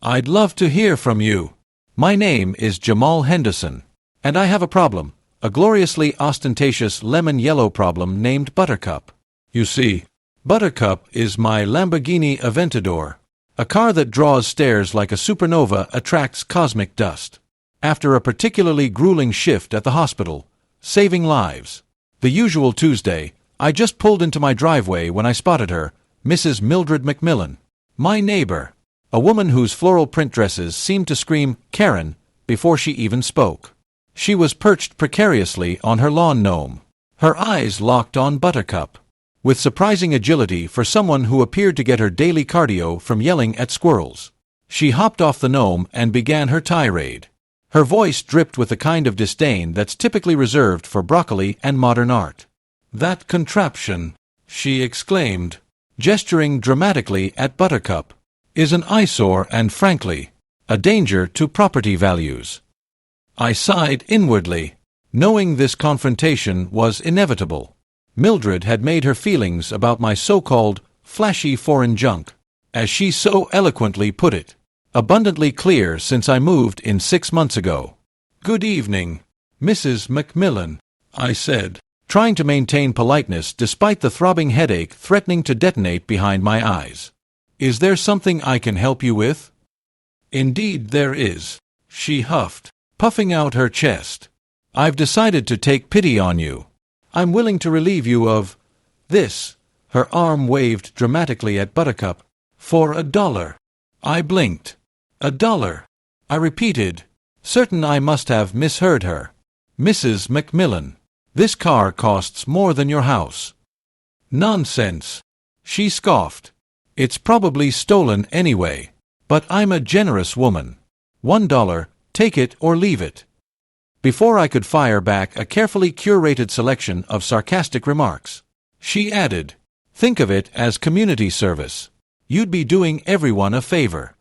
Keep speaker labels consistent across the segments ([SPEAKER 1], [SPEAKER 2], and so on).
[SPEAKER 1] I'd love to hear from you. My name is Jamal Henderson, and I have a problem, a gloriously ostentatious lemon-yellow problem named Buttercup. You see, Buttercup is my Lamborghini Aventador, a car that draws stares like a supernova attracts cosmic dust. After a particularly grueling shift at the hospital, saving lives, the usual Tuesday, I just pulled into my driveway when I spotted her, Mrs. Mildred McMillan, my neighbor, a woman whose floral print dresses seemed to scream Karen before she even spoke. She was perched precariously on her lawn gnome, her eyes locked on Buttercup. With surprising agility for someone who appeared to get her daily cardio from yelling at squirrels, she hopped off the gnome and began her tirade. Her voice dripped with the kind of disdain that's typically reserved for broccoli and modern art. "That contraption," she exclaimed, gesturing dramatically at Buttercup, "is an eyesore and, frankly, a danger to property values." I sighed inwardly, knowing this confrontation was inevitable. Mildred had made her feelings about my so-called flashy foreign junk, as she so eloquently put it, abundantly clear since I moved in 6 months ago. "Good evening, Mrs. McMillan," I said, trying to maintain politeness despite the throbbing headache threatening to detonate behind my eyes. "Is there something I can help you with?" "Indeed there is," she huffed, puffing out her chest. "I've decided to take pity on you. I'm willing to relieve you of this," her arm waved dramatically at Buttercup, "for $1. I blinked. $1. I repeated, certain I must have misheard her. "Mrs. McMillan, this car costs more than your house." "Nonsense," she scoffed. "It's probably stolen anyway. But I'm a generous woman. $1, take it or leave it." Before I could fire back a carefully curated selection of sarcastic remarks, she added, "Think of it as community service. You'd be doing everyone a favor."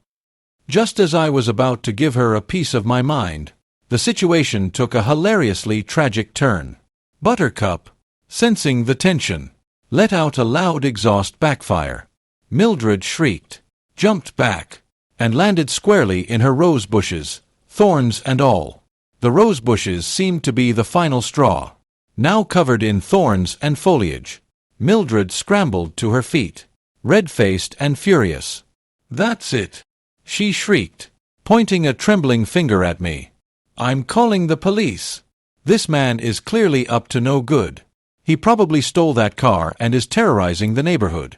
[SPEAKER 1] Just as I was about to give her a piece of my mind, the situation took a hilariously tragic turn. Buttercup, sensing the tension, let out a loud exhaust backfire. Mildred shrieked, jumped back, and landed squarely in her rose bushes, thorns and all. The rose bushes seemed to be the final straw. Now covered in thorns and foliage, Mildred scrambled to her feet, red-faced and furious. "That's it," she shrieked, pointing a trembling finger at me. "I'm calling the police. This man is clearly up to no good. He probably stole that car and is terrorizing the neighborhood."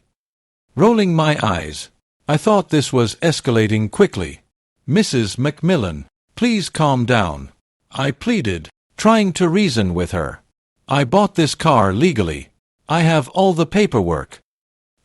[SPEAKER 1] Rolling my eyes, I thought this was escalating quickly. "Mrs. McMillan, please calm down," I pleaded, trying to reason with her. "I bought this car legally. I have all the paperwork."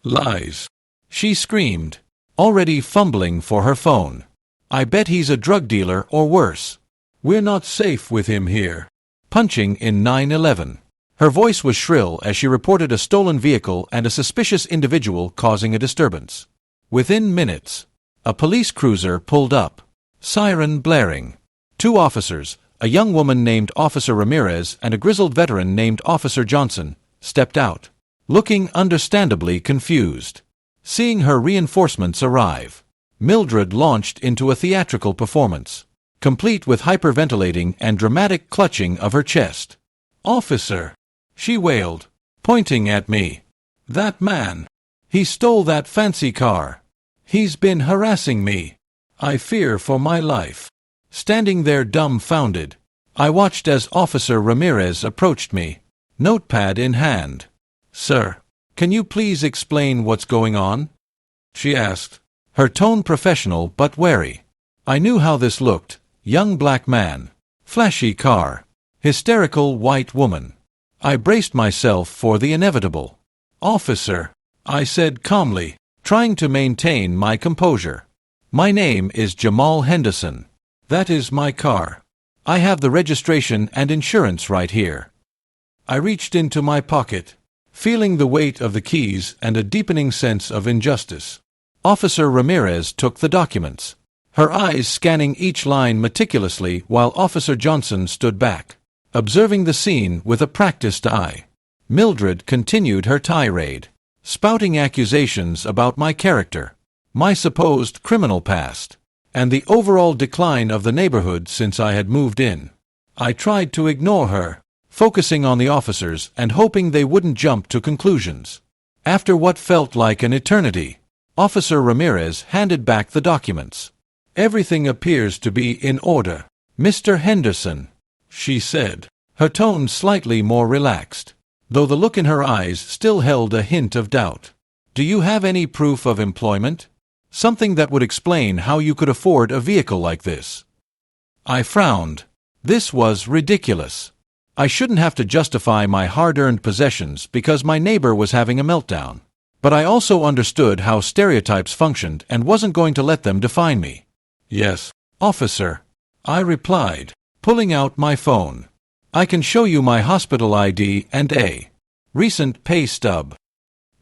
[SPEAKER 1] "Lies," she screamed, already fumbling for her phone. "I bet he's a drug dealer or worse. We're not safe with him here." Punching in 911. Her voice was shrill as she reported a stolen vehicle and a suspicious individual causing a disturbance. Within minutes, a police cruiser pulled up, siren blaring. 2 officers, a young woman named Officer Ramirez and a grizzled veteran named Officer Johnson, stepped out, looking understandably confused. Seeing her reinforcements arrive, Mildred launched into a theatrical performance, complete with hyperventilating and dramatic clutching of her chest. "Officer," she wailed, pointing at me. "That man. He stole that fancy car. He's been harassing me. I fear for my life." Standing there dumbfounded, I watched as Officer Ramirez approached me, notepad in hand. "Sir, can you please explain what's going on?" she asked, her tone professional but wary. I knew how this looked: young black man, flashy car, hysterical white woman. I braced myself for the inevitable. "Officer," I said calmly, trying to maintain my composure. "My name is Jamal Henderson. That is my car. I have the registration and insurance right here." I reached into my pocket, feeling the weight of the keys and a deepening sense of injustice. Officer Ramirez took the documents, her eyes scanning each line meticulously while Officer Johnson stood back, observing the scene with a practiced eye. Mildred continued her tirade, spouting accusations about my character, my supposed criminal past, and the overall decline of the neighborhood since I had moved in. I tried to ignore her, focusing on the officers and hoping they wouldn't jump to conclusions. After what felt like an eternity, Officer Ramirez handed back the documents. "Everything appears to be in order, Mr. Henderson," she said, her tone slightly more relaxed, though the look in her eyes still held a hint of doubt. "Do you have any proof of employment? Something that would explain how you could afford a vehicle like this?" I frowned. This was ridiculous. I shouldn't have to justify my hard-earned possessions because my neighbor was having a meltdown. But I also understood how stereotypes functioned and wasn't going to let them define me. "Yes, officer," I replied, pulling out my phone. "I can show you my hospital ID and a recent pay stub."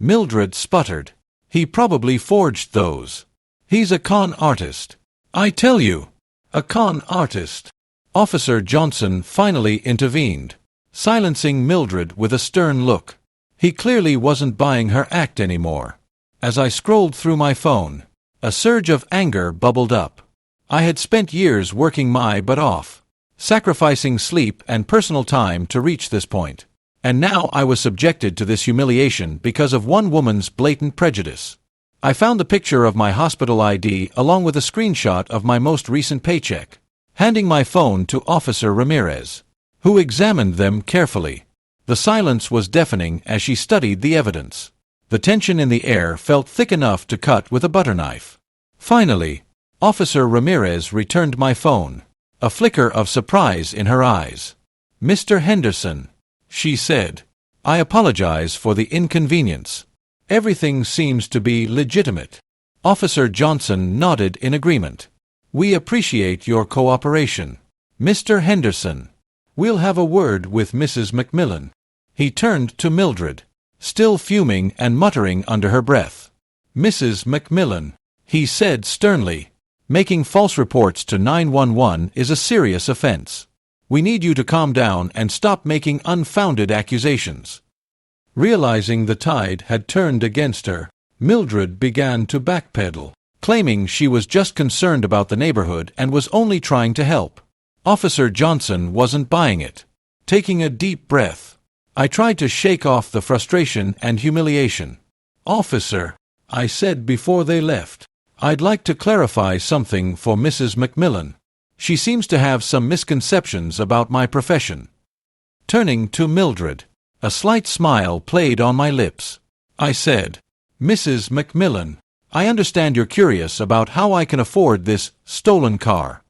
[SPEAKER 1] Mildred sputtered. "He probably forged those. He's a con artist. I tell you, a con artist." Officer Johnson finally intervened, silencing Mildred with a stern look. He clearly wasn't buying her act anymore. As I scrolled through my phone, a surge of anger bubbled up. I had spent years working my butt off, sacrificing sleep and personal time to reach this point. And now I was subjected to this humiliation because of one woman's blatant prejudice. I found the picture of my hospital ID along with a screenshot of my most recent paycheck, handing my phone to Officer Ramirez, who examined them carefully. The silence was deafening as she studied the evidence. The tension in the air felt thick enough to cut with a butter knife. Finally, Officer Ramirez returned my phone, a flicker of surprise in her eyes. "Mr. Henderson," she said, "I apologize for the inconvenience. Everything seems to be legitimate." Officer Johnson nodded in agreement. "We appreciate your cooperation. Mr. Henderson, we'll have a word with Mrs. McMillan." He turned to Mildred, still fuming and muttering under her breath. "Mrs. McMillan," he said sternly, "making false reports to 911 is a serious offense. We need you to calm down and stop making unfounded accusations." Realizing the tide had turned against her, Mildred began to backpedal, claiming she was just concerned about the neighborhood and was only trying to help. Officer Johnson wasn't buying it. Taking a deep breath, I tried to shake off the frustration and humiliation. "Officer," I said before they left, "I'd like to clarify something for Mrs. McMillan. She seems to have some misconceptions about my profession." Turning to Mildred, a slight smile played on my lips. I said, "Mrs. McMillan, I understand you're curious about how I can afford this stolen car.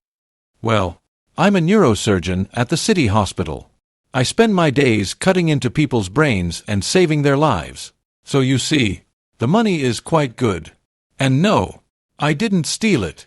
[SPEAKER 1] Well, I'm a neurosurgeon at the city hospital. I spend my days cutting into people's brains and saving their lives. So you see, the money is quite good. And no, I didn't steal it."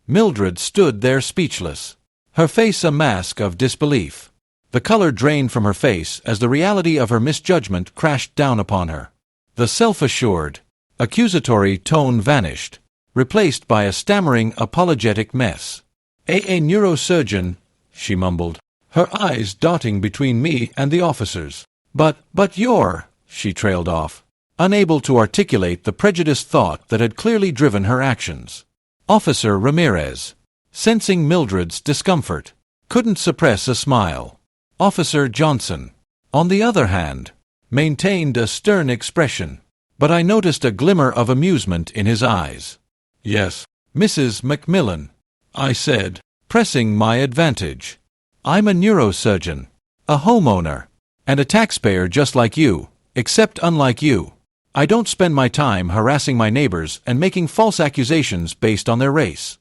[SPEAKER 1] Mildred stood there speechless, her face a mask of disbelief. The color drained from her face as the reality of her misjudgment crashed down upon her. The self-assured, accusatory tone vanished, replaced by a stammering, apologetic mess. A neurosurgeon," she mumbled, her eyes darting between me and the officers. But you're," she trailed off, unable to articulate the prejudiced thought that had clearly driven her actions. Officer Ramirez, sensing Mildred's discomfort, couldn't suppress a smile. Officer Johnson, on the other hand, maintained a stern expression, but I noticed a glimmer of amusement in his eyes. "Yes, Mrs. McMillan," I said, pressing my advantage. "I'm a neurosurgeon, a homeowner, and a taxpayer just like you, except unlike you. I don't spend my time harassing my neighbors and making false accusations based on their race."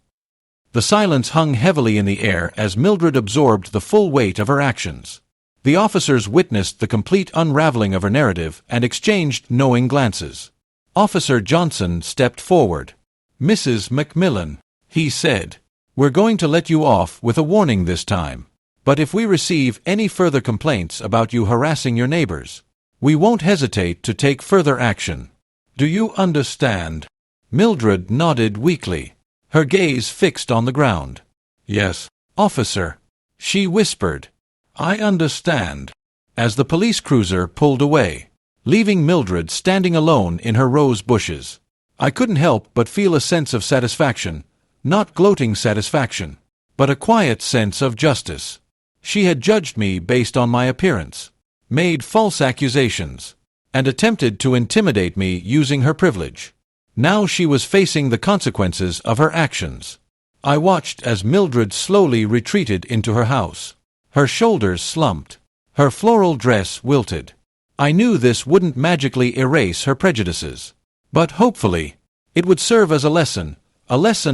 [SPEAKER 1] The silence hung heavily in the air as Mildred absorbed the full weight of her actions. The officers witnessed the complete unraveling of her narrative and exchanged knowing glances. Officer Johnson stepped forward. "Mrs. McMillan," he said, "we're going to let you off with a warning this time. But if we receive any further complaints about you harassing your neighbors, we won't hesitate to take further action. Do you understand?" Mildred nodded weakly, her gaze fixed on the ground. "Yes, officer," she whispered. "I understand." As the police cruiser pulled away, leaving Mildred standing alone in her rose bushes, I couldn't help but feel a sense of satisfaction, not gloating satisfaction, but a quiet sense of justice. She had judged me based on my appearance, made false accusations, and attempted to intimidate me using her privilege. Now she was facing the consequences of her actions. I watched as Mildred slowly retreated into her house. Her shoulders slumped. Her floral dress wilted. I knew this wouldn't magically erase her prejudices. But hopefully, it would serve as a lesson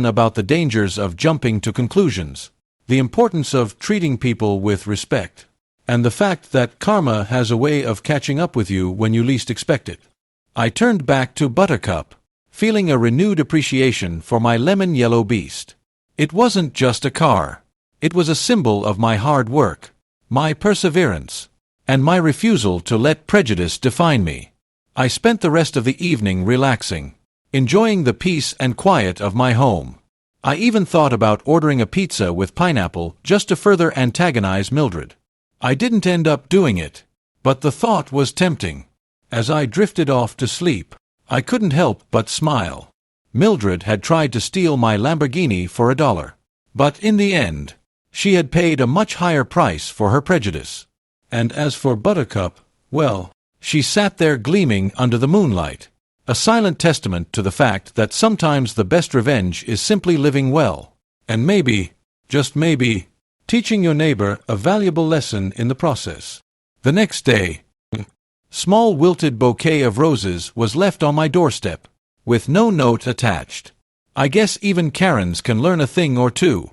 [SPEAKER 1] about the dangers of jumping to conclusions, the importance of treating people with respect, and the fact that karma has a way of catching up with you when you least expect it. I turned back to Buttercup, feeling a renewed appreciation for my lemon-yellow beast. It wasn't just a car. It was a symbol of my hard work, my perseverance, and my refusal to let prejudice define me. I spent the rest of the evening relaxing, enjoying the peace and quiet of my home. I even thought about ordering a pizza with pineapple just to further antagonize Mildred. I didn't end up doing it, but the thought was tempting. As I drifted off to sleep, I couldn't help but smile. Mildred had tried to steal my Lamborghini for $1, but in the end, she had paid a much higher price for her prejudice. And as for Buttercup, well, she sat there gleaming under the moonlight, a silent testament to the fact that sometimes the best revenge is simply living well, and maybe, just maybe, teaching your neighbor a valuable lesson in the process. The next day, small wilted bouquet of roses was left on my doorstep, with no note attached. I guess even Karens can learn a thing or two.